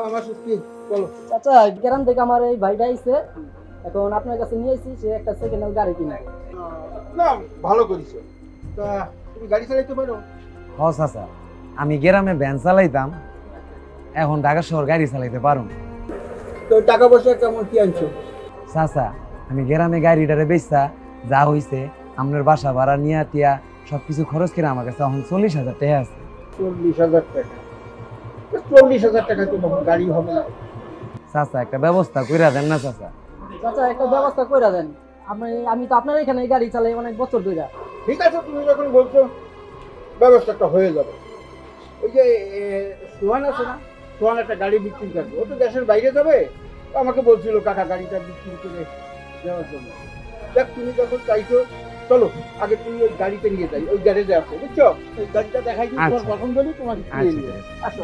আমার কি বলো। চাচা গ্রাম থেকে আমার এই ভাইটা আইছে, এখন আপনার কাছে নিয়ে এসেছি, সে একটা সেকেন্ড হ্যান্ড গাড়ি কিনবে। না, ভালো করেছো। তা তুমি গাড়ি চালাইতে পারো? হ চাচা, আমি গ্রামে ভ্যান চালাইতাম, এখন ঢাকা শহর গাড়ি চালাইতে পারুম। তো টাকা পয়সা কেমন কি আনছো? চাচা, আমি গ্রামে গাড়িটারে বেচতা যা হইছে আপনার বাসা ভাড়া নিয়া টিয়া সবকিছু খরচ করে আমার কাছে এখন 40,000 টাকা আছে। 40,000 টাকা? 40,000 টাকা তো গাড়ি হবে না। চাচা একটা ব্যবস্থা কইরা দেন না চাচা। চাচা একটা ব্যবস্থা করে দেন, আমি তো আপনার এখানে গাড়ি চালাই অনেক বছর ধরে। ঠিক আছে, তুমি যখন বলছো ব্যবস্থাটা হয়ে যাবে। ওই যে সোহান আছে না, সোহান একটা গাড়ি বিক্রি করবে, ও তো দেশের বাইরে যাবে। তো আমাকে বলছিল কাকা গাড়িটা বিক্রি করে দেওয়ার জন্য। দেখ, তুমি যখন চাইছো চলো, আগে তুমি ওই গাড়িতে নিয়ে যাই, ওই গ্যারেজে আছে বুঝছো, ওই গাড়িটা দেখাই দিই, তোমার আচ্ছা। পছন্দ হলে তোমাকে কিনে আচ্ছা, নিয়ে ঠিক আছে। আসো।